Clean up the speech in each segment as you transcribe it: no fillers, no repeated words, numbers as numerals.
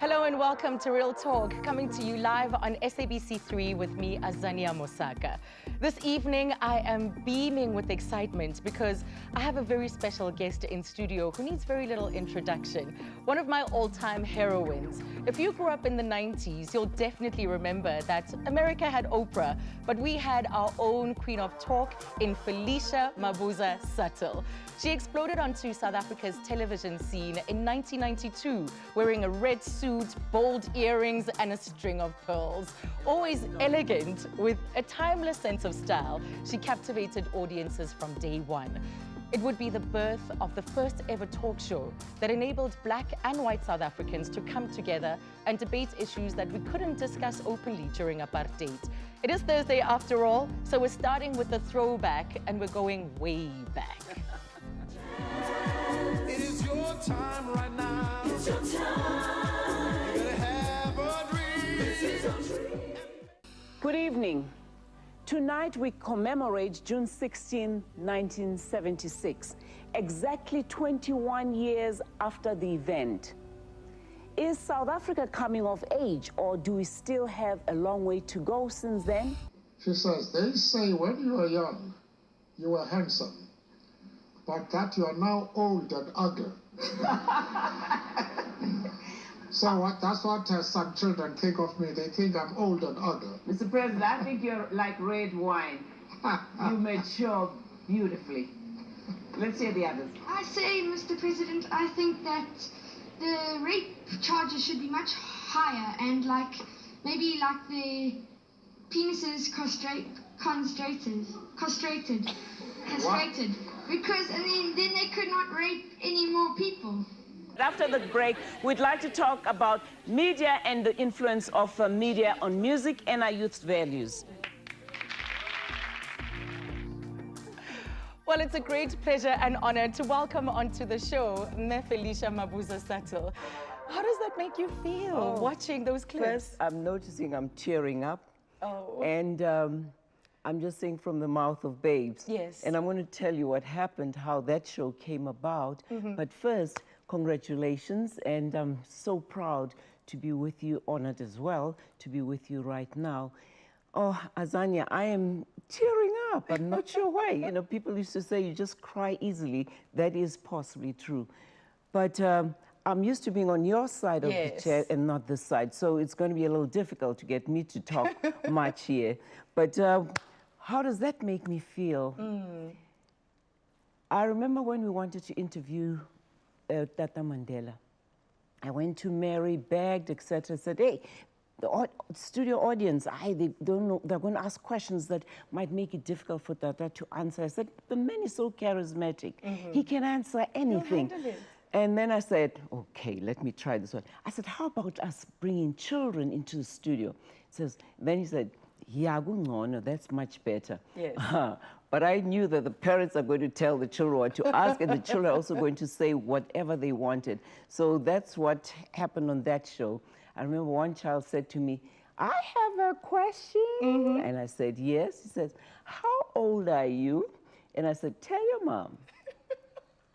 Hello and welcome to Real Talk, coming to you live on SABC3 with me, Azania Mosaka. This evening, I am beaming with excitement because I have a very special guest in studio who needs very little introduction. One of my all-time heroines. If you grew up in the 90s, you'll definitely remember that America had Oprah, but we had our own queen of talk in Felicia Mabuza-Suttle. She exploded onto South Africa's television scene in 1992, wearing a red suit, bold earrings, and a string of pearls. Always elegant, with a timeless sense of style, she captivated audiences from day one. It would be the birth of the first ever talk show that enabled Black and white South Africans to come together and debate issues that we couldn't discuss openly during apartheid. It is Thursday after all, so we're starting with the throwback and we're going way back. It is your time right now. It's your time. You're gonna have a dream. This is your dream. Good evening. Tonight we commemorate June 16, 1976, exactly 21 years after the event. Is South Africa coming of age, or do we still have a long way to go since then? She says, they say when you were young, you were handsome, but that you are now old and ugly. So that's what some children think of me. They think I'm old and ugly. Mr. President, I think you're like red wine. You mature beautifully. Let's hear the others. I say, Mr. President, I think that the rape charges should be much higher and maybe the penises castrated. Because, then they could not rape any more people. After the break, we'd like to talk about media and the influence of media on music and our youth's values. Well, it's a great pleasure and honor to welcome onto the show Felicia Mabuza-Suttle. How does that make you feel watching those clips? First, I'm noticing I'm tearing up. Oh. And I'm just saying from the mouth of babes. Yes. And I'm going to tell you what happened, how that show came about. But first, congratulations. And I'm so proud to be with you, honored as well, to be with you right now. Oh, Azania, I am tearing up. I'm not sure why. You know, people used to say you just cry easily. That is possibly true. But I'm used to being on your side of the chair and not this side. So it's going to be a little difficult to get me to talk much here. But how does that make me feel? I remember when we wanted to interview Tata Mandela. I went to Mary, begged, etc. Said, hey, the studio audience, they don't know, they're going to ask questions that might make it difficult for Tata to answer. I said, the man is so charismatic. He can answer anything. And then I said, okay, let me try this one. I said, how about us bringing children into the studio? Then he said, yeah, no, that's much better. Yes. But I knew that the parents are going to tell the children what to ask, and the children are also going to say whatever they wanted. So that's what happened on that show. I remember one child said to me, I have a question. And I said, yes. He says, how old are you? And I said, tell your mom.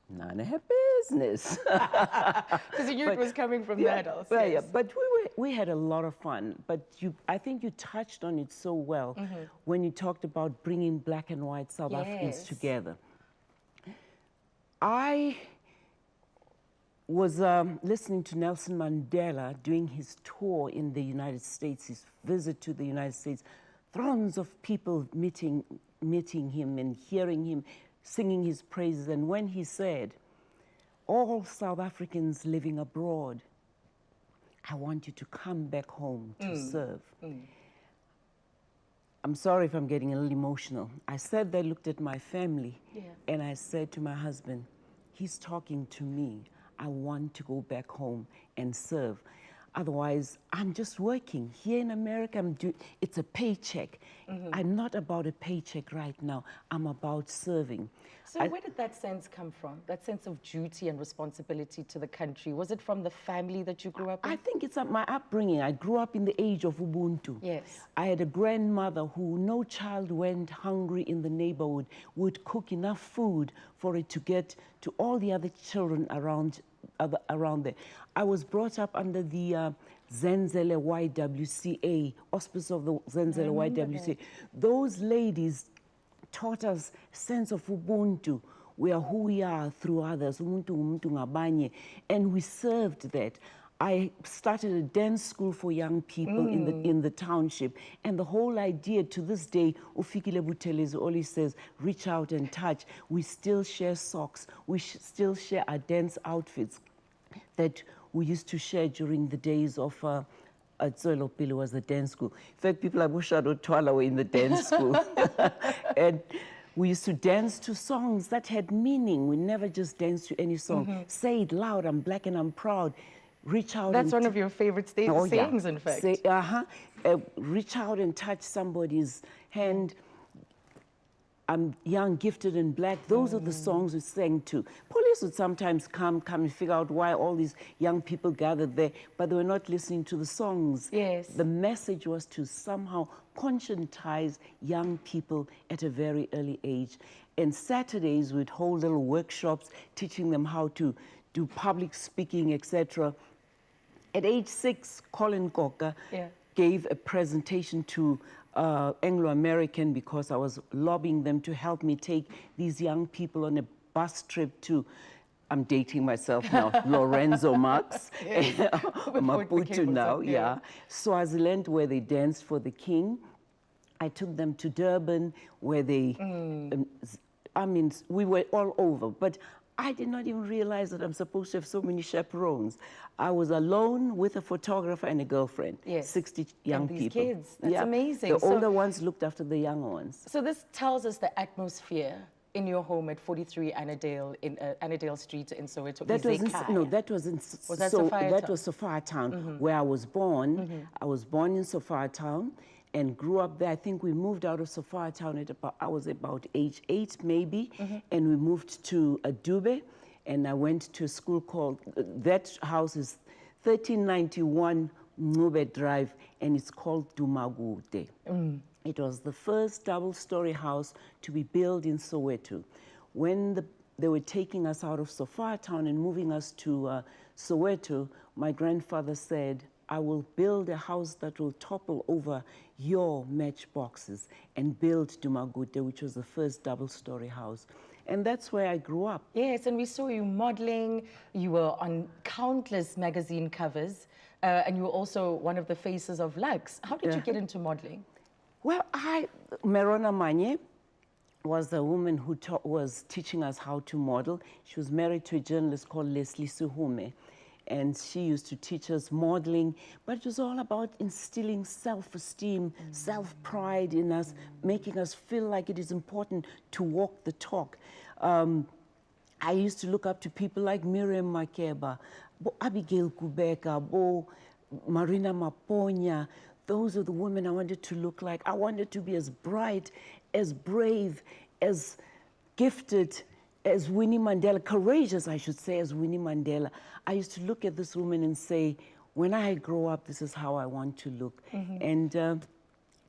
None of her business. Because the youth was coming from the adults. Well, yeah, but we had a lot of fun. But I think you touched on it so well when you talked about bringing Black and white South Africans together. I was listening to Nelson Mandela doing his tour in the United States, his visit to the United States. Throngs of people meeting him and hearing him, singing his praises. And when he said, all South Africans living abroad, I want you to come back home to serve. I'm sorry if I'm getting a little emotional. I said that, looked at my family, and I said to my husband, he's talking to me. I want to go back home and serve. Otherwise, I'm just working. Here in America, it's a paycheck. I'm not about a paycheck right now. I'm about serving. So where did that sense come from? That sense of duty and responsibility to the country? Was it from the family that you grew up in? I think it's my upbringing. I grew up in the age of Ubuntu. Yes. I had a grandmother who no child went hungry in the neighborhood, would cook enough food for it to get to all the other children around there. I was brought up under the Zenzele YWCA, auspice of the Zenzele YWCA. Those ladies taught us sense of Ubuntu. We are who we are through others. Umuntu ngumuntu ngabanye. And we served that. I started a dance school for young people in the township. And the whole idea to this day, Ufikile Buthelezi always says, reach out and touch. We still share socks. We still share our dance outfits that we used to share during the days of Tswelo Pele was the dance school. In fact, people like Bushado Twala were in the dance school. And we used to dance to songs that had meaning. We never just danced to any song. Say it loud, I'm black and I'm proud. Reach out. That's one of your favorite sayings, in fact. Say, reach out and touch somebody's hand. I'm young, gifted, and black. Those are the songs we sang to. Police would sometimes come and figure out why all these young people gathered there, but they were not listening to the songs. Yes. The message was to somehow conscientize young people at a very early age. And Saturdays, we'd hold little workshops, teaching them how to do public speaking, etc. At age 6, Colin Koka gave a presentation to Anglo-American because I was lobbying them to help me take these young people on a bus trip to, I'm dating myself now, Lorenzo Marx, Maputo now, Swaziland, where they danced for the king. I took them to Durban, where they, I mean, we were all over, but I did not even realize that I'm supposed to have so many chaperones. I was alone with a photographer and a girlfriend. 60 young these people. Kids. That's amazing. The older ones looked after the younger ones. So this tells us the atmosphere in your home at 43 Annandale, in Annandale Street in Soweto. That was that was Sophia Town, where I was born. I was born in Sophia Town and grew up there. I think we moved out of Sophia Town at about, I was about age 8 maybe, and we moved to Dube, and I went to a school called, that house is 1391 Ngube Drive, and it's called Dumagude. It was the first double-story house to be built in Soweto. When they were taking us out of Sophia Town and moving us to Soweto, my grandfather said, I will build a house that will topple over your matchboxes and build Dumagude, which was the first double-story house. And that's where I grew up. Yes, and we saw you modeling. You were on countless magazine covers, and you were also one of the faces of Lux. How did you get into modeling? Well, Merona Manye was the woman who was teaching us how to model. She was married to a journalist called Leslie Suhume, and she used to teach us modeling, but it was all about instilling self-esteem, self-pride in us, making us feel like it is important to walk the talk. I used to look up to people like Miriam Makeba, Abigail Kubeka, Marina Maponya. Those are the women I wanted to look like. I wanted to be as bright, as brave, as gifted as Winnie Mandela, courageous, I should say, as Winnie Mandela. I used to look at this woman and say, when I grow up, this is how I want to look. And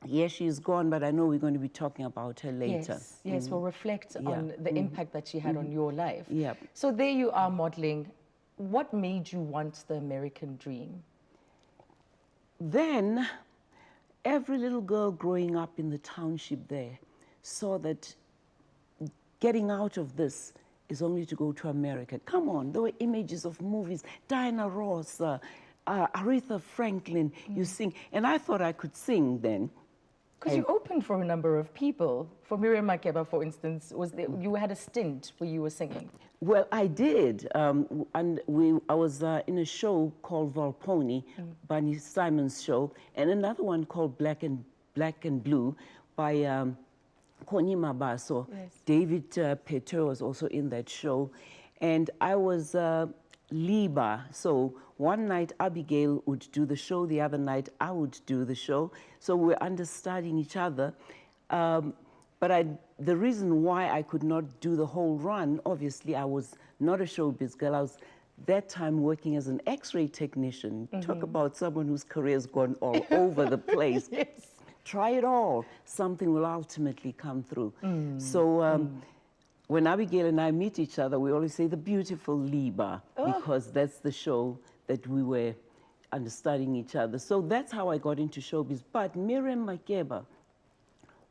yes, she's gone, but I know we're going to be talking about her later. Yes, we'll reflect on the impact that she had on your life. Yeah. So there you are modeling. What made you want the American dream? Then, every little girl growing up in the township there saw that getting out of this is only to go to America. Come on, there were images of movies, Diana Ross, Aretha Franklin, you sing. And I thought I could sing then. Because you opened for a number of people. For Miriam Makeba, for instance, you had a stint where you were singing. Well, I did. And I was in a show called Volpone, Barney Simon's show, and another one called Black and Blue by Connie Mabaso. David Peter was also in that show. And I was Liba. So one night Abigail would do the show, the other night I would do the show. So we're understudying each other. But the reason why I could not do the whole run, obviously I was not a showbiz girl. I was that time working as an X-ray technician. Talk about someone whose career's gone all over the place. Try it all. Something will ultimately come through. So when Abigail and I meet each other, we always say the beautiful Liba, because that's the show that we were understudying each other. So that's how I got into showbiz. But Miriam Makeba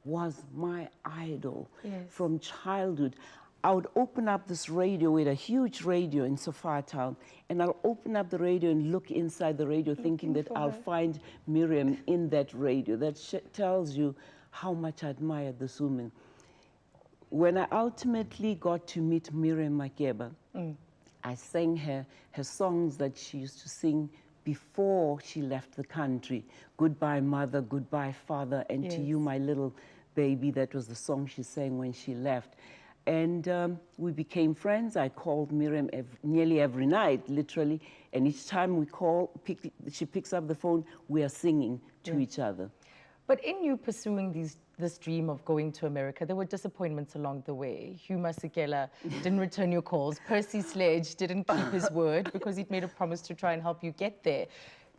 was my idol from childhood. I would open up this radio with a huge radio in Sofia Town, and I'll open up the radio and look inside the radio thinking that I'll find Miriam in that radio. That tells you how much I admired this woman. When I ultimately got to meet Miriam Makeba, I sang her songs that she used to sing before she left the country. Goodbye, Mother, Goodbye, Father, and To You, My Little Baby. That was the song she sang when she left. And we became friends. I called Miriam nearly every night, literally. And each time we call, she picks up the phone, we are singing to each other. But in you pursuing this dream of going to America, there were disappointments along the way. Hugh Masekela didn't return your calls. Percy Sledge didn't keep his word because he'd made a promise to try and help you get there.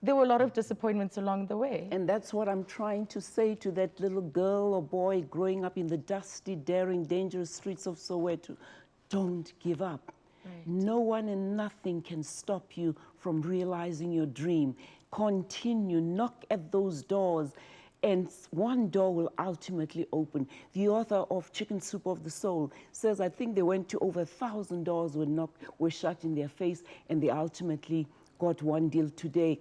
There were a lot of disappointments along the way. And that's what I'm trying to say to that little girl or boy growing up in the dusty, daring, dangerous streets of Soweto. Don't give up. Right. No one and nothing can stop you from realizing your dream. Continue, knock at those doors, and one door will ultimately open. The author of Chicken Soup of the Soul says, I think they went to over 1,000 doors were shut in their face, and they ultimately got one deal today.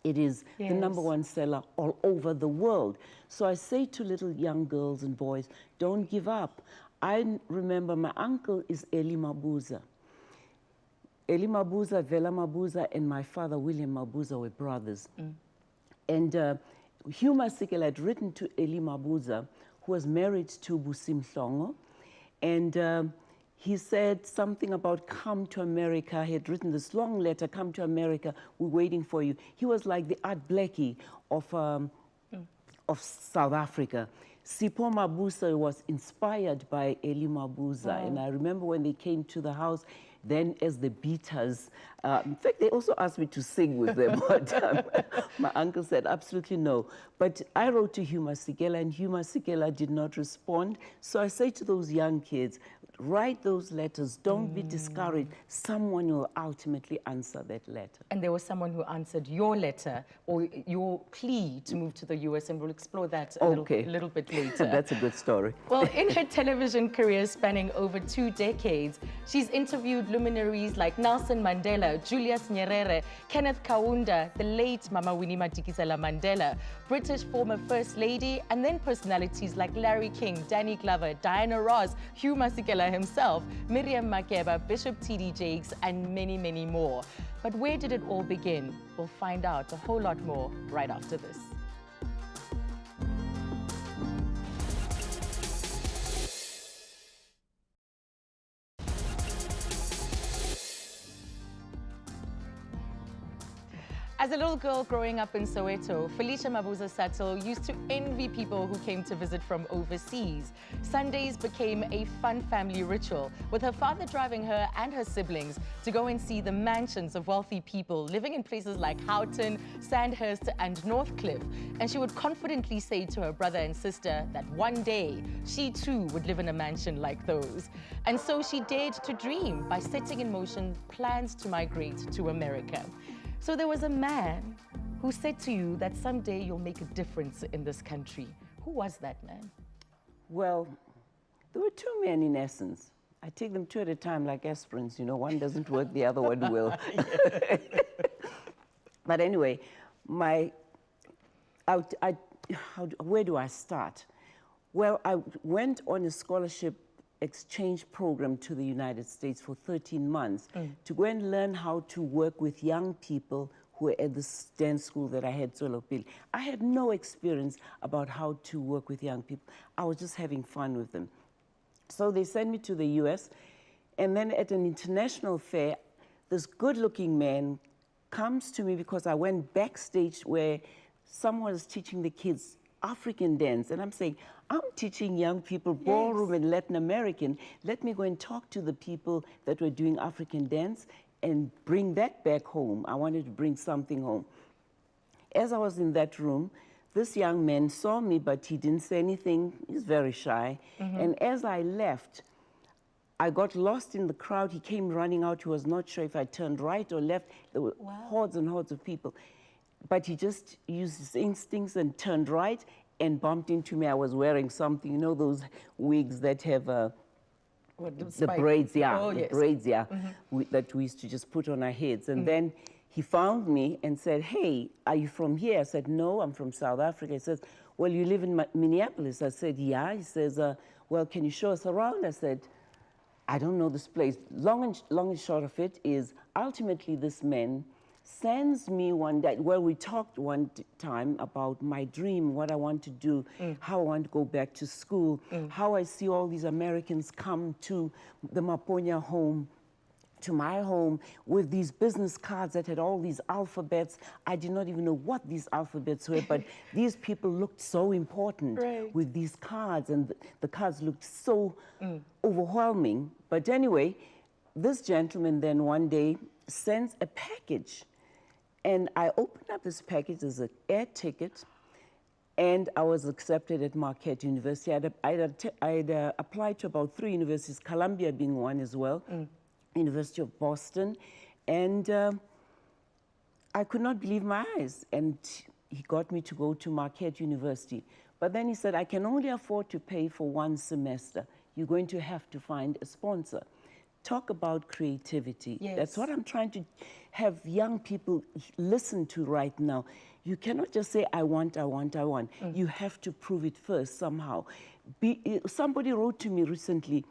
It is the #1 seller all over the world. So I say to little young girls and boys, don't give up. I remember my uncle is Eli Mabuza. Eli Mabuza, Vela Mabuza, and my father, William Mabuza, were brothers. And Hugh Masekela had written to Eli Mabuza, who was married to Busim Hlongo, and he said something about come to America. He had written this long letter, come to America, we're waiting for you. He was like the Art Blakey of South Africa. Sipho Mabuza was inspired by Eli Mabuza, and I remember when they came to the house, then as the beaters, in fact, they also asked me to sing with them, but my uncle said absolutely no. But I wrote to Hugh Masekela, and Hugh Masekela did not respond. So I say to those young kids, write those letters, don't be discouraged. Someone will ultimately answer that letter. And there was someone who answered your letter or your plea to move to the US, and we'll explore that a little bit later. That's a good story. Well, in her television career spanning over 2 decades, she's interviewed luminaries like Nelson Mandela, Julius Nyerere, Kenneth Kaunda, the late Mama Winnie Madikizela Mandela, British former First Lady, and then personalities like Larry King, Danny Glover, Diana Ross, Hugh Masekela himself, Miriam Makeba, Bishop T.D. Jakes, and many, many more. But where did it all begin? We'll find out a whole lot more right after this. As a little girl growing up in Soweto, Felicia Mabuza-Suttle used to envy people who came to visit from overseas. Sundays became a fun family ritual, with her father driving her and her siblings to go and see the mansions of wealthy people living in places like Houghton, Sandhurst, and Northcliffe. And she would confidently say to her brother and sister that one day she too would live in a mansion like those. And so she dared to dream by setting in motion plans to migrate to America. So there was a man who said to you that someday you'll make a difference in this country. Who was that man? Well, there were 2 men in essence. I take them 2 at a time like aspirins, you know, one doesn't work, the other one will. But anyway, where do I start? Well, I went on a scholarship exchange program to the United States for 13 months to go and learn how to work with young people who were at this dance school that I had, Solopili. I had no experience about how to work with young people. I was just having fun with them. So they sent me to the US, and then at an international fair, this good-looking man comes to me because I went backstage where someone was teaching the kids African dance, and I'm saying, I'm teaching young people ballroom and Latin American. Let me go and talk to the people that were doing African dance and bring that back home. I wanted to bring something home. As I was in that room, this young man saw me, but he didn't say anything. He's very shy. And as I left, I got lost in the crowd. He came running out. He was not sure if I turned right or left. There were hordes and hordes of people. But he just used his instincts and turned right and bumped into me. I was wearing something, you know, those wigs that have the braids, the braids, that we used to just put on our heads. And then he found me and said, hey, are you from here? I said, no, I'm from South Africa. He says, well, you live in Minneapolis. I said, yeah. He says, well, can you show us around? I said, I don't know this place. Long and short of it is, ultimately this man sends me one day, well, we talked one time about my dream, what I want to do, how I want to go back to school, how I see all these Americans come to the Maponya home, to my home, with these business cards that had all these alphabets. I did not even know what these alphabets were, but these people looked so important with these cards, and the cards looked so overwhelming. But anyway, this gentleman then one day sends a package. And I opened up this package as an air ticket, and I was accepted at Marquette University. I'd applied to about 3 universities, Columbia being one as well, University of Boston, and I could not believe my eyes. And he got me to go to Marquette University. But then he said, I can only afford to pay for 1 semester. You're going to have to find a sponsor. Talk about creativity. Yes. That's what I'm trying to have young people listen to right now. You cannot just say, I want, I want, I want. You have to prove it first somehow. Somebody wrote to me recently,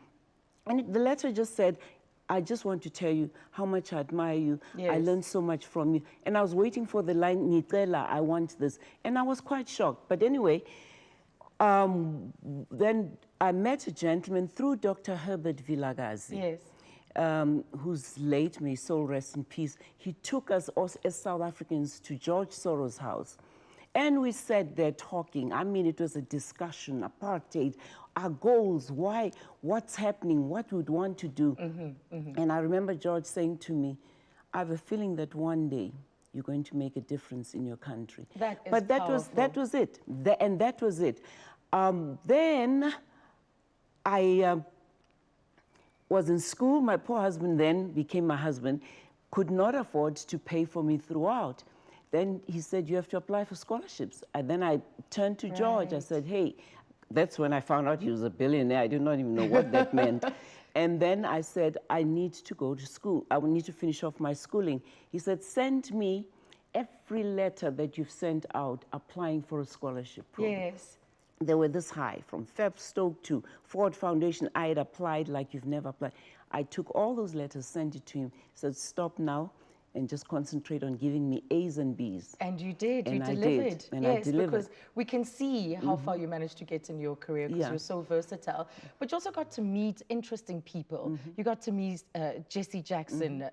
and the letter just said, I just want to tell you how much I admire you. I learned so much from you. And I was waiting for the line, Nitela, I want this. And I was quite shocked. But anyway, then I met a gentleman through Dr. Herbert Vilagazi. Who's late, may his soul rest in peace. He took us as South Africans to George Soros' house. And we sat there talking. I mean, it was a discussion, apartheid, our goals, why, what's happening, what we'd want to do. And I remember George saying to me, I have a feeling that one day you're going to make a difference in your country. That is but that was it. And that was it. Then I was in school. My poor husband then became my husband, could not afford to pay for me throughout. Then he said, you have to apply for scholarships. And then I turned to George. I said, hey, that's when I found out he was a billionaire. I did not even know what that meant. And then I said, I need to go to school. I will need to finish off my schooling. He said, send me every letter that you've sent out applying for a scholarship program. They were this high, from Stoke to Ford Foundation. I had applied like you've never applied. I took all those letters, sent it to him, said, stop now, and just concentrate on giving me A's and B's. And you did, and you I delivered. Did, and I delivered. Because we can see how far you managed to get in your career, because you're so versatile. But you also got to meet interesting people. You got to meet Jesse Jackson.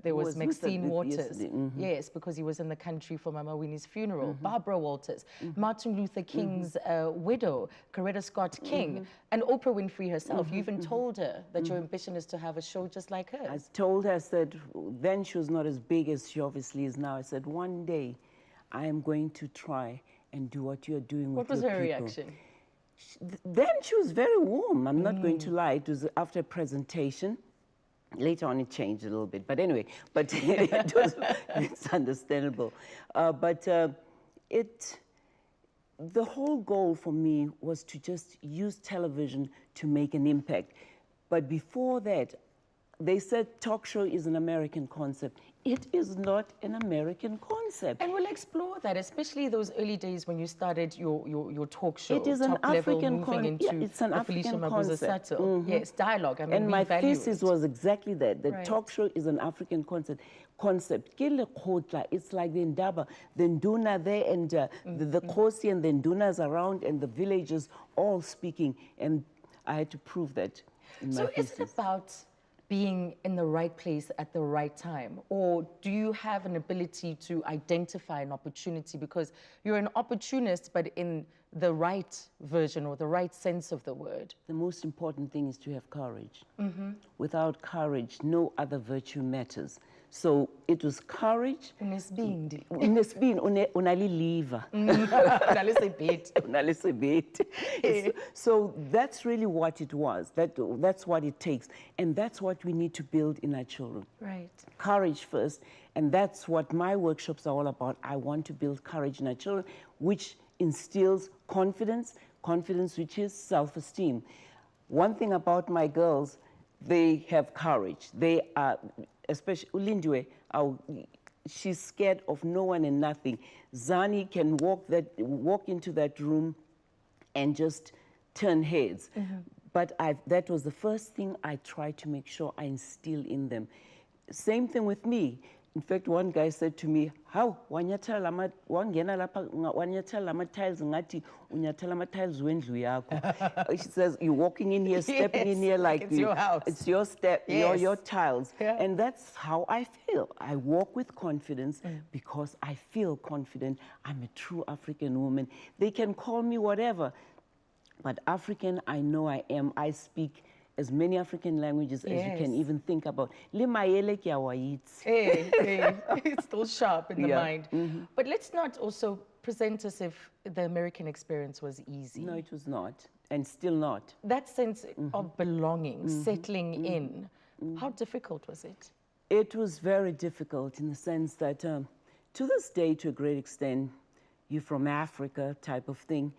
There was Maxine Waters. Yes, because he was in the country for Mama Winnie's funeral. Barbara Walters, Martin Luther King's widow, Coretta Scott King, and Oprah Winfrey herself. You even told her that your ambition is to have a show just like hers. I told her, I said, then she was not as big as she obviously is now. I said, one day I am going to try and do what you're doing with your people. What was her reaction? Then she was very warm. I'm not going to lie. It was after a presentation. Later on, it changed a little bit. But anyway, but it's understandable. The whole goal for me was to just use television to make an impact. But before that, they said talk show is an American concept. It is not an American concept. And we'll explore that, especially those early days when you started your talk show. It is an African concept. It's an African Felicia concept. Mabuza-Suttle. Yes, dialogue. I mean, and my thesis was exactly that. The Right. talk show is an African concept. It's like the Ndaba, the Nduna there, and the Kosi and the Ndunas around, and the villagers all speaking. And I had to prove that in my thesis. So is it about being in the right place at the right time? Or do you have an ability to identify an opportunity? Because you're an opportunist, but in the right version or the right sense of the word. The most important thing is to have courage. Without courage, no other virtue matters. So it was courage. Unesibindi. Unaliliva. Unalesibindi. Unalesibindi. So that's really what it was. That's what it takes. And that's what we need to build in our children. Right. Courage first. And that's what my workshops are all about. I want to build courage in our children, which instills confidence, which is self-esteem. One thing about my girls, they have courage. They are, especially Ulindwe, she's scared of no one and nothing. Zani can walk into that room and just turn heads. But that was the first thing I tried to make sure I instill in them. Same thing with me. In fact, one guy said to me, "How wanyathela lama tiles ngati unyathela ama tiles wendlu yakho." She says, "You're walking in here, stepping in here like it's your house. It's your step, your tiles." Yeah. And that's how I feel. I walk with confidence because I feel confident. I'm a true African woman. They can call me whatever, but African, I know I am. I speak as many African languages as you can even think about. It's still sharp in the mind. But let's not also present as if the American experience was easy. No, it was not, and still not. That sense of belonging, settling in, how difficult was it? It was very difficult in the sense that, to this day, to a great extent, you're from Africa type of thing.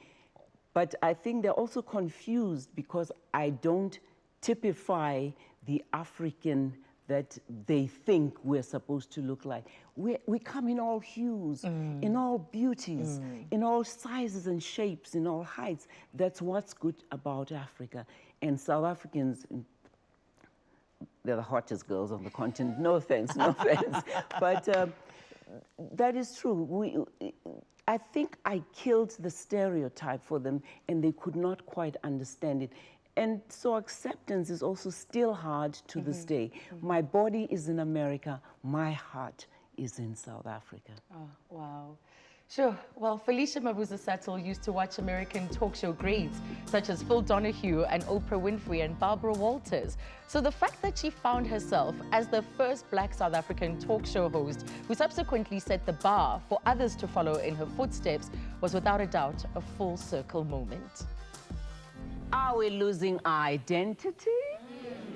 But I think they're also confused because I don't typify the African that they think we're supposed to look like. We come in all hues, in all beauties, in all sizes and shapes, in all heights. That's what's good about Africa. And South Africans, they're the hottest girls on the continent. No offense, no offense. But that is true. I think I killed the stereotype for them, and they could not quite understand it. And so acceptance is also still hard to this day. My body is in America, my heart is in South Africa. Oh, wow. Sure. Well, Felicia Mabuza-Suttle used to watch American talk show greats such as Phil Donahue and Oprah Winfrey and Barbara Walters. So the fact that she found herself as the first Black South African talk show host who subsequently set the bar for others to follow in her footsteps was without a doubt a full circle moment. Are we losing our identity?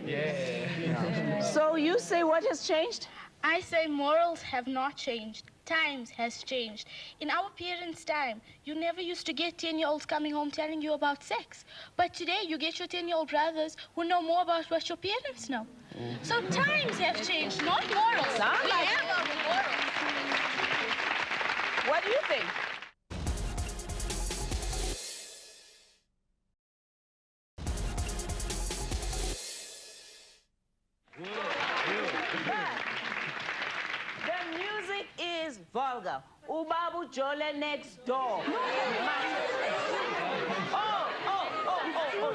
Yeah. So you say what has changed? I say morals have not changed. Times has changed. In our parents' time, you never used to get 10-year-olds coming home telling you about sex. But today, you get your 10-year-old brothers who know more about what your parents know. So times have changed, not morals. We have our morals. What do you think? The music is vulgar. Ubabu Jole next door.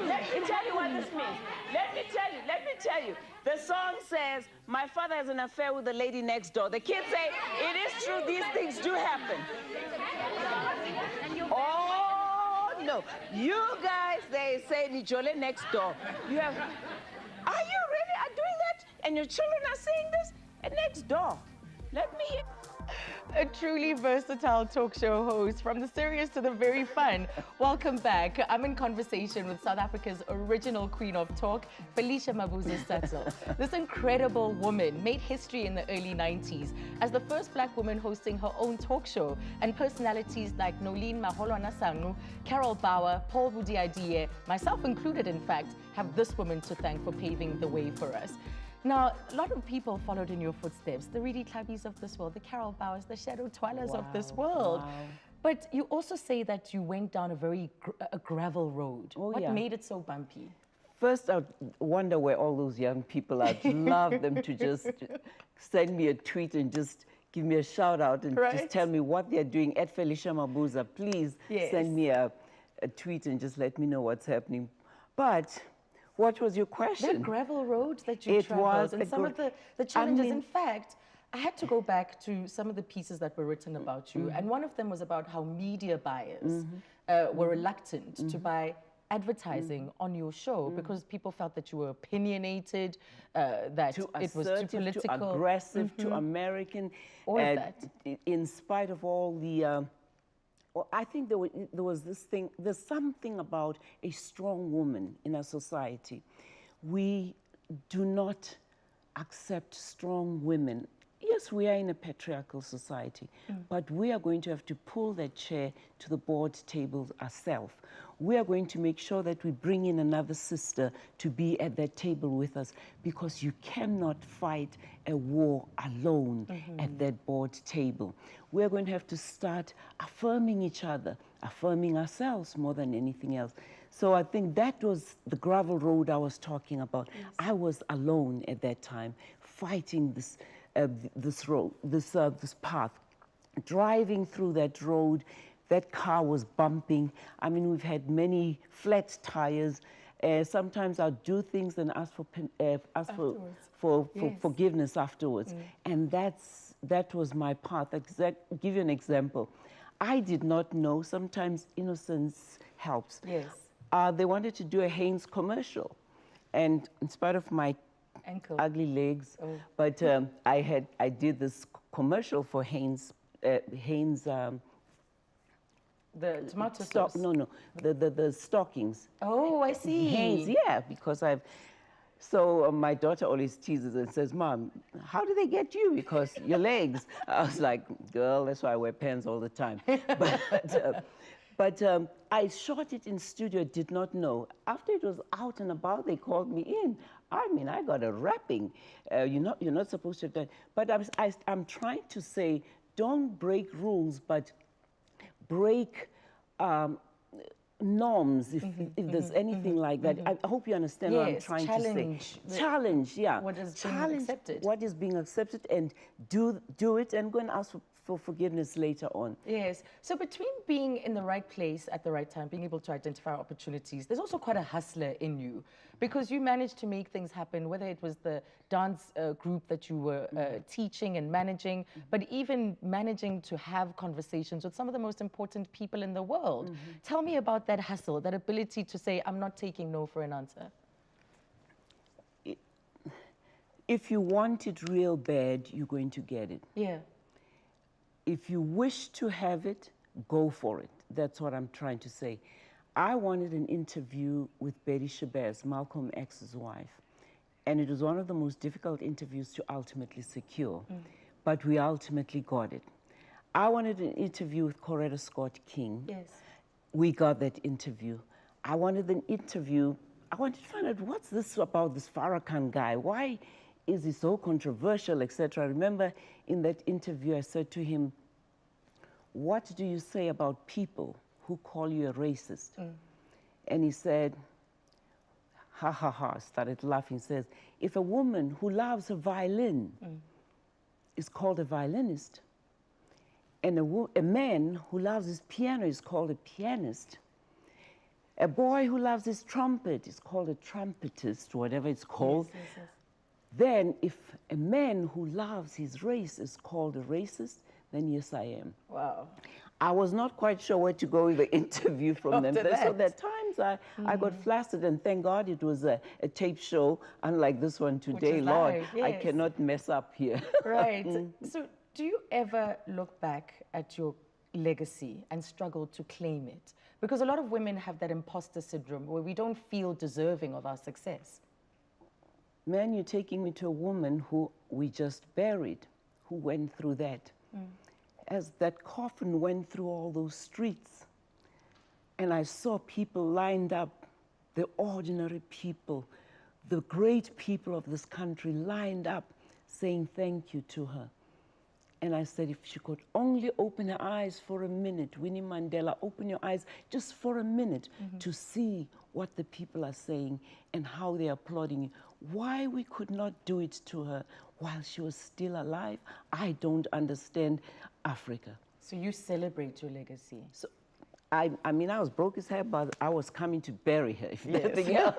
Let me tell you what this means. Let me tell you. The song says, my father has an affair with the lady next door. The kids say, it is true, these things do happen. Oh, no. You guys, they say, Nijole next door. You have, are you really doing that? And your children are saying this? Next door. Let me hear. A truly versatile talk show host, from the serious to the very fun. Welcome back. I'm in conversation with South Africa's original queen of talk, Felicia Mabuza-Suttle. This incredible woman made history in the early 90s as the first Black woman hosting her own talk show, and personalities like Nolene Maholwana-Sangu, Carol Bauer, Paul Budiadie, myself included in fact, have this woman to thank for paving the way for us. Now, a lot of people followed in your footsteps, the Reedy Clubbies of this world, the Carol Bowers, the Shadow Twallas of this world. Wow. But you also say that you went down a very gravel road. Oh, what yeah. made it so bumpy? First, I wonder where all those young people are. I'd love them to just send me a tweet and just give me a shout out and just tell me what they're doing. At Felicia Mabuza, please send me a tweet and just let me know what's happening. But what was your question? That gravel road that you traveled, and some of the challenges. In fact, I had to go back to some of the pieces that were written about you, and one of them was about how media buyers were reluctant to buy advertising on your show because people felt that you were opinionated, that it was too political. Too aggressive, too American. All of that. In spite of all the... well, I think there was this thing, there's something about a strong woman in our society. We do not accept strong women. Yes, we are in a patriarchal society, but we are going to have to pull that chair to the board table ourselves. We are going to make sure that we bring in another sister to be at that table with us, because you cannot fight a war alone at that board table. We are going to have to start affirming each other, affirming ourselves more than anything else. So I think that was the gravel road I was talking about. Yes. I was alone at that time, fighting this this path, driving through that road. That car was bumping. I mean, we've had many flat tires. Sometimes I'll do things and ask for forgiveness afterwards. And that was my path. Give you an example. I did not know, sometimes innocence helps. Yes. They wanted to do a Hanes commercial. And in spite of my ugly legs, but I did this commercial for Hanes, the tomato sauce? No, the stockings. Oh, I see. Hanes, yeah, because so my daughter always teases and says, Mom, how do they get you? Because your legs. I was like, girl, that's why I wear pants all the time. But I shot it in studio, did not know. After it was out and about, they called me in. I mean, I got a wrapping. You're not supposed to have done. But I'm trying to say, don't break rules, but break norms, if there's anything like that. I hope you understand what I'm trying to say. Challenge, yeah. What is being accepted. What is being accepted, and do it, and go and ask for forgiveness later on. Yes. So between being in the right place at the right time, being able to identify opportunities, there's also quite a hustler in you, because you managed to make things happen, whether it was the dance group that you were teaching and managing, but even managing to have conversations with some of the most important people in the world. Tell me about that hustle, that ability to say, I'm not taking no for an answer. If you want it real bad, you're going to get it. Yeah. If you wish to have it, go for it. That's what I'm trying to say. I wanted an interview with Betty Shabazz, Malcolm X's wife. And it was one of the most difficult interviews to ultimately secure. But we ultimately got it. I wanted an interview with Coretta Scott King. Yes. We got that interview. I wanted an interview. I wanted to find out, what's this about this Farrakhan guy? Why is he so controversial, etc.? I remember in that interview, I said to him, what do you say about people who call you a racist? And he said, ha, ha, ha, started laughing, says, if a woman who loves a violin is called a violinist, and a man who loves his piano is called a pianist, a boy who loves his trumpet is called a trumpetist, whatever it's called. Yes, yes, yes. Then if a man who loves his race is called a racist, then yes, I am. Wow. I was not quite sure where to go with the interview from them. So there are times I got flustered, and thank God it was a tape show, unlike this one today. Lord, yes. I cannot mess up here. Right. So do you ever look back at your legacy and struggle to claim it? Because a lot of women have that imposter syndrome where we don't feel deserving of our success. Man, you're taking me to a woman who we just buried, who went through that. As that coffin went through all those streets, and I saw people lined up, the ordinary people, the great people of this country lined up, saying thank you to her. And I said, if she could only open her eyes for a minute, Winnie Mandela, open your eyes just for a minute to see what the people are saying and how they're applauding you. Why we could not do it to her while she was still alive, I don't understand Africa. So you celebrate your legacy. So, I mean, I was broke as hell, but I was coming to bury her, if nothing else.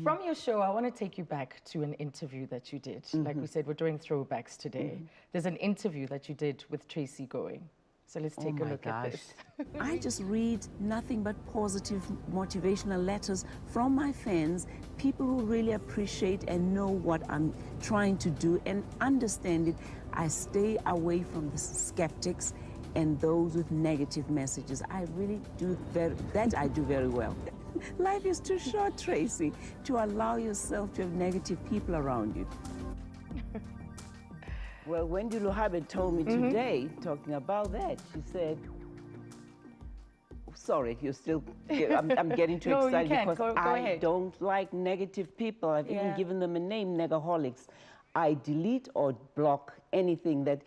From your show, I want to take you back to an interview that you did. Like we said, we're doing throwbacks today. There's an interview that you did with Tracy Going. So let's take a look at this. I just read nothing but positive motivational letters from my fans, people who really appreciate and know what I'm trying to do and understand it. I stay away from the skeptics and those with negative messages. I really do I do very well. Life is too short, Tracy, to allow yourself to have negative people around you. Well, Wendy Luhabe told me today, talking about that, she said, sorry, you're still, I'm getting too No, excited you can't. because Go I ahead. don't like negative people. I've even given them a name, negaholics. I delete or block anything that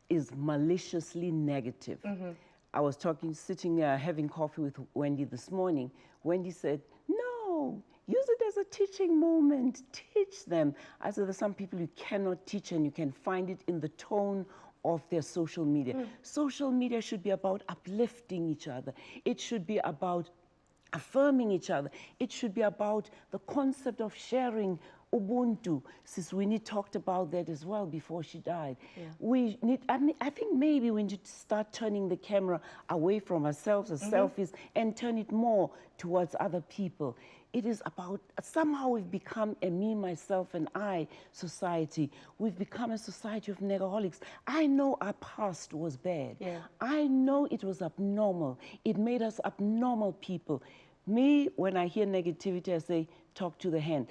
is maliciously negative. I was sitting having coffee with Wendy this morning. Wendy said, no, use it as a teaching moment. Teach them. I said, there's some people you cannot teach and you can find it in the tone of their social media. Social media should be about uplifting each other. It should be about affirming each other. It should be about the concept of sharing Ubuntu. Sis Winnie talked about that as well before she died. We need, I think maybe we need to start turning the camera away from ourselves as selfies and turn it more towards other people. It is about, somehow we've become a me, myself, and I society. We've become a society of negaholics. I know our past was bad. I know it was abnormal. It made us abnormal people. Me, when I hear negativity, I say, talk to the hand.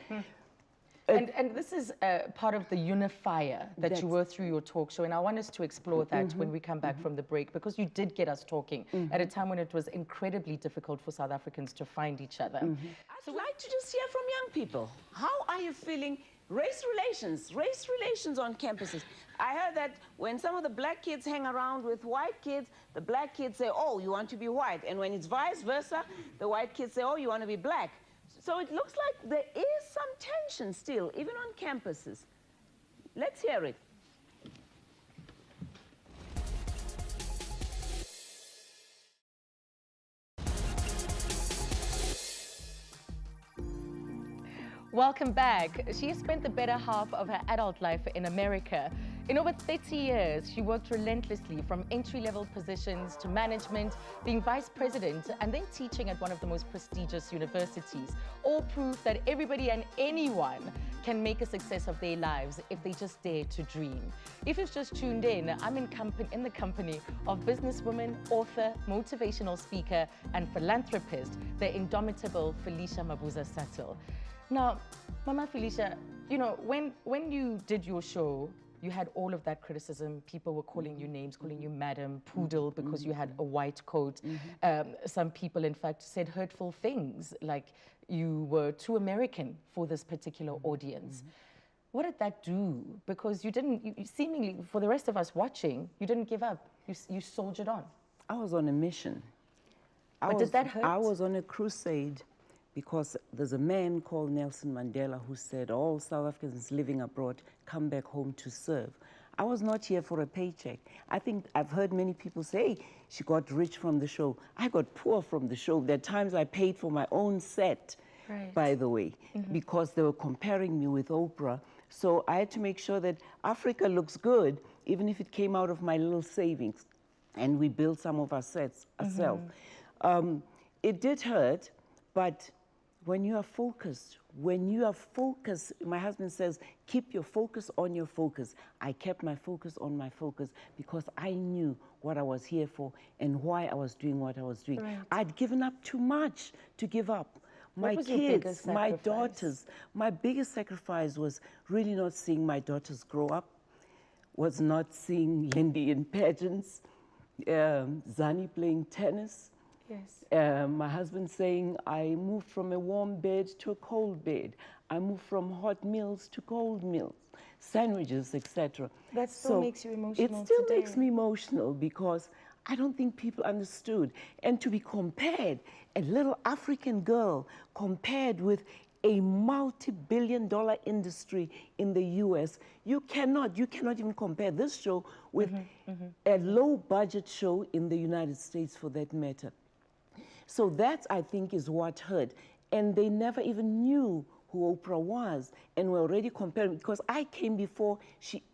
And this is part of the unifier that you were through your talk show, and I want us to explore that when we come back from the break, because you did get us talking at a time when it was incredibly difficult for South Africans to find each other. I'd like to just hear from young people. How are you feeling race relations on campuses? I heard that when some of the black kids hang around with white kids, the black kids say, oh, you want to be white. And when it's vice versa, the white kids say, oh, you want to be black. So it looks like there is some tension still, even on campuses. Let's hear it. Welcome back. She has spent the better half of her adult life in America. In over 30 years, she worked relentlessly from entry-level positions to management, being vice president, and then teaching at one of the most prestigious universities. All proof that everybody and anyone can make a success of their lives if they just dare to dream. If you've just tuned in, I'm in the company of businesswoman, author, motivational speaker, and philanthropist, the indomitable Felicia Mabuza-Suttle. Now, Mama Felicia, you know, when you did your show, you had all of that criticism. People were calling you names, calling you Madam Poodle because you had a white coat. Some people, in fact, said hurtful things, like you were too American for this particular audience. What did that do? Because you didn't, you seemingly, for the rest of us watching, you didn't give up. You soldiered on. I was on a mission. But did that hurt? I was on a crusade because there's a man called Nelson Mandela who said, all South Africans living abroad come back home to serve. I was not here for a paycheck. I think I've heard many people say, she got rich from the show. I got poor from the show. There are times I paid for my own set, by the way, because they were comparing me with Oprah. So I had to make sure that Africa looks good, even if it came out of my little savings. And we built some of our sets ourselves. It did hurt, but when you are focused, my husband says, keep your focus on your focus. I kept my focus on my focus because I knew what I was here for and why I was doing what I was doing. I'd given up too much to give up. My kids, my daughters, my biggest sacrifice was really not seeing my daughters grow up, was not seeing Lindy in pageants, Zani playing tennis. My husband saying, I moved from a warm bed to a cold bed. I moved from hot meals to cold meals, sandwiches, etc. That still makes you emotional It still today. makes me emotional because I don't think people understood. And to be compared, a little African girl compared with a multi-billion-dollar industry in the US, you cannot even compare this show with a low-budget show in the United States for that matter. So that, I think, is what hurt. And they never even knew who Oprah was. And we're already comparing, because I came before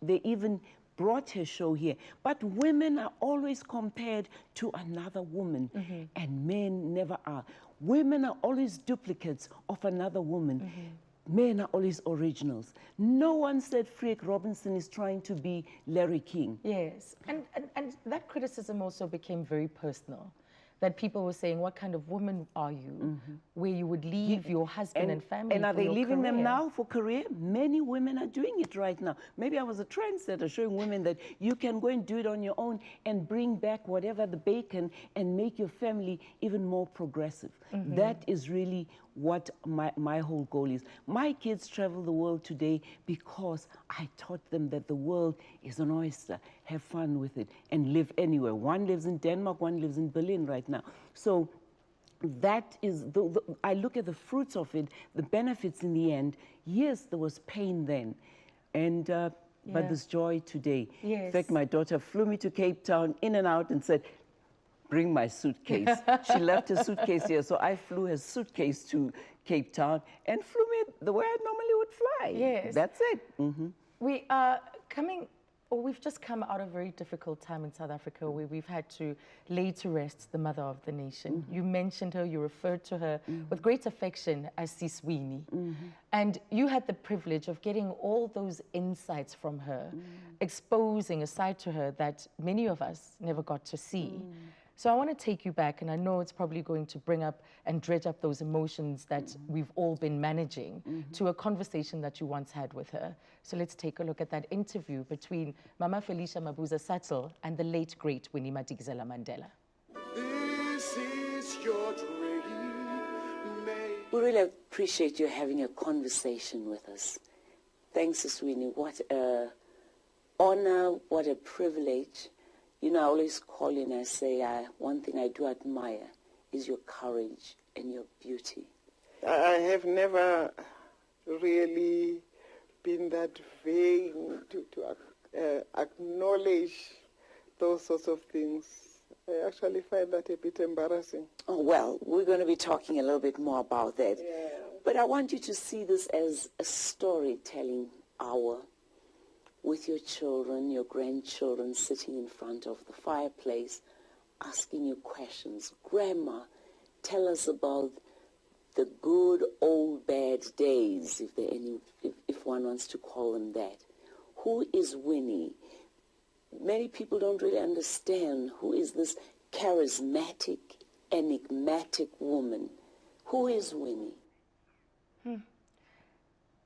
they even brought her show here. But women are always compared to another woman, and men never are. Women are always duplicates of another woman. Men are always originals. No one said Freek Robinson is trying to be Larry King. Yes, and that criticism also became very personal. That people were saying, what kind of woman are you, where you would leave your husband and family And are for they your leaving them career? now for career? Many women are doing it right now. Maybe I was a trendsetter showing women that you can go and do it on your own and bring back whatever the bacon and make your family even more progressive. That is really what my whole goal is. My kids travel the world today because I taught them that the world is an oyster. Have fun with it and live anywhere. One lives in Denmark, one lives in Berlin right now. So that is, I look at the fruits of it, the benefits in the end. Yes, there was pain then, and but there's joy today. Yes. In fact, my daughter flew me to Cape Town, in and out, and said, bring my suitcase. She left her suitcase here, so I flew her suitcase to Cape Town and flew me the way I normally would fly. Yes. That's it. We are coming, or we've just come out of a very difficult time in South Africa where we've had to lay to rest the mother of the nation. You mentioned her, you referred to her with great affection as Siswini. And you had the privilege of getting all those insights from her, exposing a side to her that many of us never got to see. So I want to take you back, and I know it's probably going to bring up and dredge up those emotions that we've all been managing, to a conversation that you once had with her. So let's take a look at that interview between Mama Felicia Mabuza-Suttle and the late, great Winnie Madikizela-Mandela. This is your dream made. We really appreciate you having a conversation with us. Thanks, Sweeney. What a honor, what a privilege. You know, I always call you and I say, one thing I do admire is your courage and your beauty. I have never really been that vain to acknowledge those sorts of things. I actually find that a bit embarrassing. Oh, well, we're going to be talking a little bit more about that. Yeah. But I want you to see this as a storytelling hour with your children, your grandchildren sitting in front of the fireplace, asking you questions. Grandma, tell us about the good old bad days, if there any, if one wants to call them that. Who is Winnie? Many people don't really understand who is this charismatic, enigmatic woman. Who is Winnie?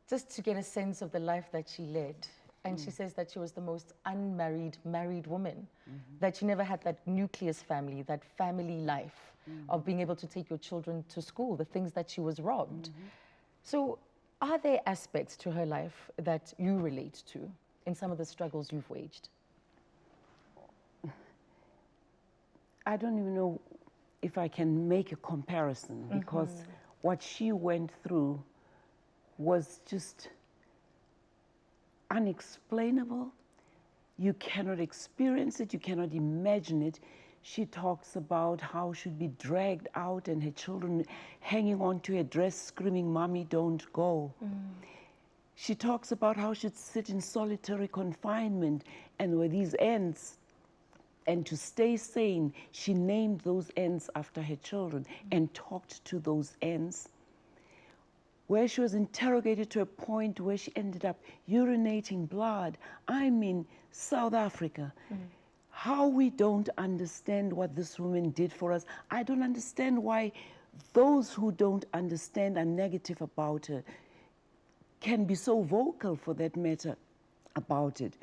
Just to get a sense of the life that she led. And she says that she was the most unmarried, married woman, that she never had that nucleus family, that family life of being able to take your children to school, the things that she was robbed. So are there aspects to her life that you relate to in some of the struggles you've waged? I don't even know if I can make a comparison, because what she went through was just unexplainable. You cannot experience it, you cannot imagine it. She talks about how she'd be dragged out and her children hanging on to her dress screaming, "Mommy, don't go." She talks about how she'd sit in solitary confinement and with these ants, and to stay sane, she named those ants after her children and talked to those ants, where she was interrogated to a point where she ended up urinating blood. I'm in South Africa. How we don't understand what this woman did for us. I don't understand why those who don't understand are negative about her can be so vocal, for that matter, about it.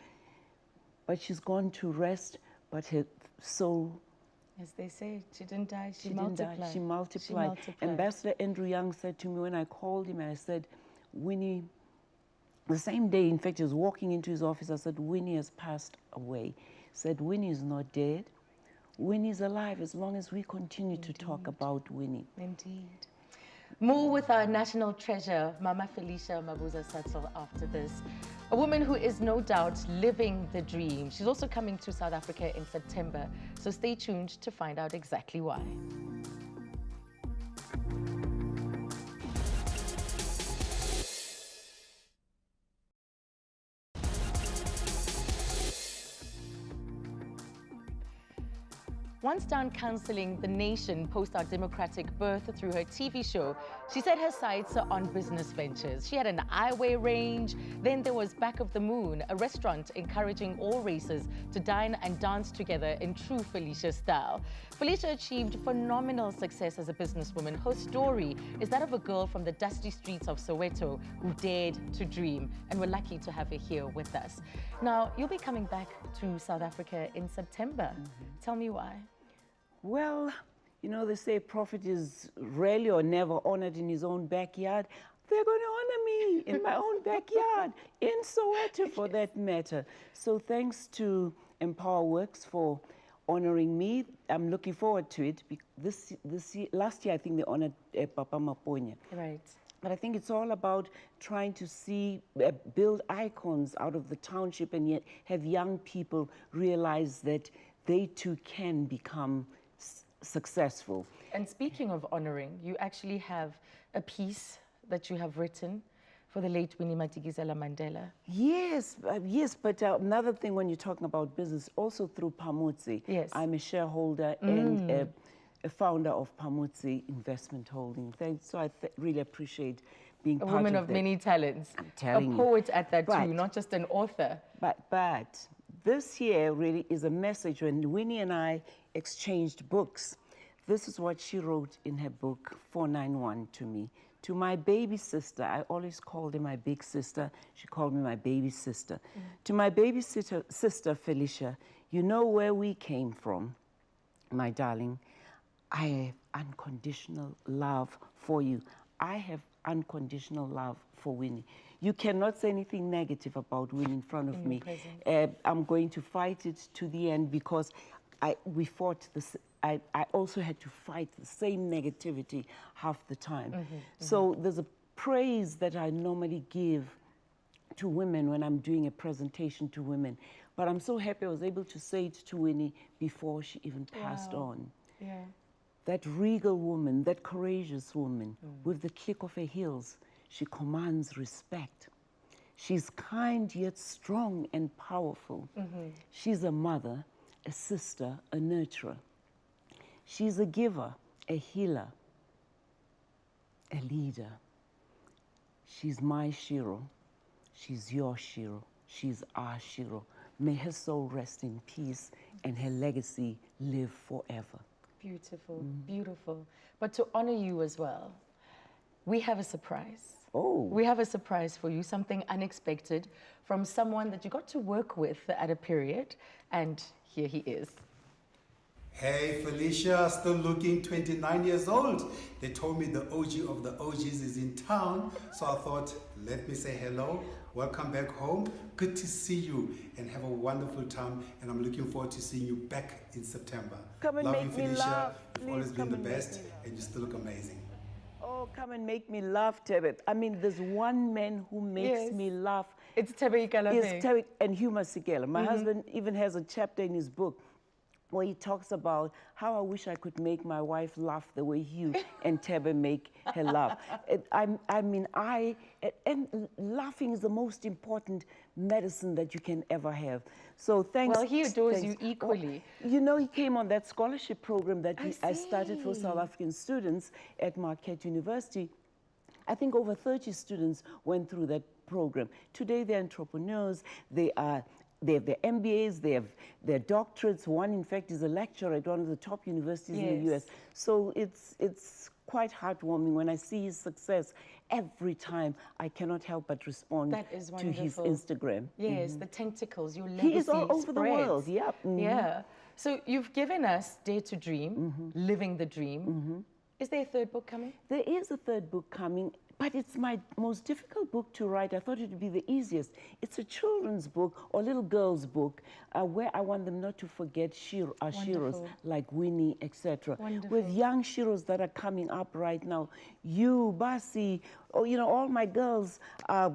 But she's gone to rest, but her soul, As they say, she didn't die, she didn't multiplied. die. She multiplied. Ambassador Andrew Young said to me when I called him, and I said, Winnie, the same day, in fact, he was walking into his office, I said, Winnie has passed away. He said, Winnie is not dead. Winnie is alive as long as we continue to talk about Winnie. Indeed. More with our national treasure, Mama Felicia Mabuza-Suttle, after this. A woman who is no doubt living the dream. She's also coming to South Africa in September, so stay tuned to find out exactly why. once done counseling the nation post our democratic birth through her TV show, she set her sights on business ventures. She had an eyewear range. Then there was Back of the Moon, a restaurant encouraging all races to dine and dance together in true Felicia style. Felicia achieved phenomenal success as a businesswoman. Her story is that of a girl from the dusty streets of Soweto who dared to dream, and we're lucky to have her here with us. Now, you'll be coming back to South Africa in September. Tell me why. Well, you know, they say a prophet is rarely or never honored in his own backyard. They're going to honor me in my own backyard, in Soweto for that matter. So thanks to Empower Works for honoring me. I'm looking forward to it. Last year, I think they honored Papa Maponya. Right. But I think it's all about trying to see, build icons out of the township and yet have young people realize that they too can become successful. And speaking of honoring, you actually have a piece that you have written for the late Winnie Madikizela Mandela. Yes, yes, but another thing when you're talking about business, also through Pamutsi. Yes. I'm a shareholder and a founder of Pamutsi Investment Holding. Thanks. So I really appreciate being part of that. A woman of many talents. I'm telling you. A poet at that Right. too, not just an author. But this here really is a message. When Winnie and I exchanged books, this is what she wrote in her book, 491, to me. To my baby sister, I always called her my big sister. She called me my baby sister. To my baby sister, Felicia, you know where we came from, my darling. I have unconditional love for you. I have unconditional love for Winnie. You cannot say anything negative about Winnie in front of me. I'm going to fight it to the end because we fought this. I also had to fight the same negativity half the time. So there's a praise that I normally give to women when I'm doing a presentation to women. But I'm so happy I was able to say it to Winnie before she even passed on. Yeah. That regal woman, that courageous woman, with the click of her heels, she commands respect. She's kind yet strong and powerful. She's a mother, a sister, a nurturer. She's a giver, a healer, a leader. She's my Shiro. She's your Shiro. She's our Shiro. May her soul rest in peace and her legacy live forever. Beautiful, beautiful. But to honor you as well, we have a surprise. Oh. We have a surprise for you, something unexpected from someone that you got to work with at a period, and here he is. Hey Felicia, still looking 29 years old. They told me the OG of the OGs is in town, so I thought, let me say hello. Welcome back home. Good to see you and have a wonderful time, and I'm looking forward to seeing you back in September. Come and Love make you, me Felicia. laugh. You've always Please been come the and make best, me laugh. and you still look amazing. Oh, come and make me laugh, Tebe. I mean, there's one man who makes me laugh. It's Tebe Ikalabe. It's Tebe and Huma Sigela. My husband even has a chapter in his book where he talks about how I wish I could make my wife laugh the way you and Tebe make her laugh. And laughing is the most important medicine that you can ever have. So thanks. Well, he adores you equally. You know, he came on that scholarship program that I started for South African students at Marquette University. I think over 30 students went through that program. Today, they're entrepreneurs. They have their MBAs, they have their doctorates. One, in fact, is a lecturer at one of the top universities in the US. So it's quite heartwarming when I see his success. Every time, I cannot help but respond to his Instagram. Yes, the tentacles, your legacy He is all over the world, yep. Yeah. So you've given us Dare to Dream, Living the Dream. Is there a third book coming? There is a third book coming, but it's my most difficult book to write. I thought it would be the easiest. It's a children's book or little girls' book where I want them not to forget our Shiros like Winnie, etc. With young Shiros that are coming up right now. You, Basi, all my girls are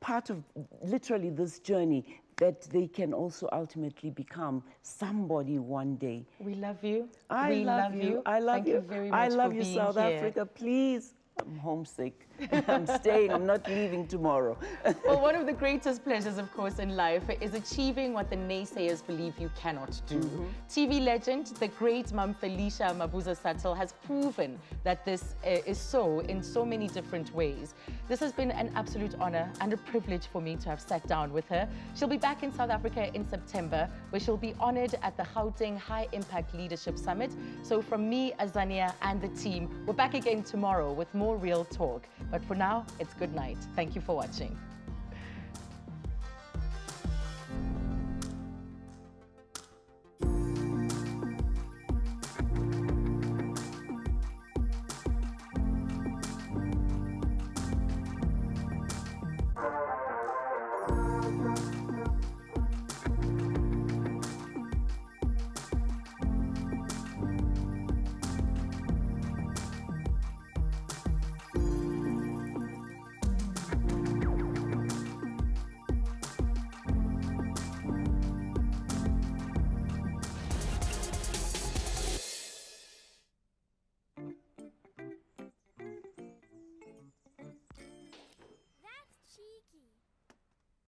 part of literally this journey that they can also ultimately become somebody one day. We love you. I love you. I love Thank you. you very much I love for you, being South here. Africa. Please, I'm homesick. I'm staying. I'm not leaving tomorrow. Well, one of the greatest pleasures, of course, in life is achieving what the naysayers believe you cannot do. TV legend, the great mum Felicia Mabuza-Suttle, has proven that this is so in so many different ways. This has been an absolute honor and a privilege for me to have sat down with her. She'll be back in South Africa in September, where she'll be honored at the Gauteng High Impact Leadership Summit. So from me, Azania, and the team, we're back again tomorrow with more Real Talk. But for now, it's good night. Thank you for watching.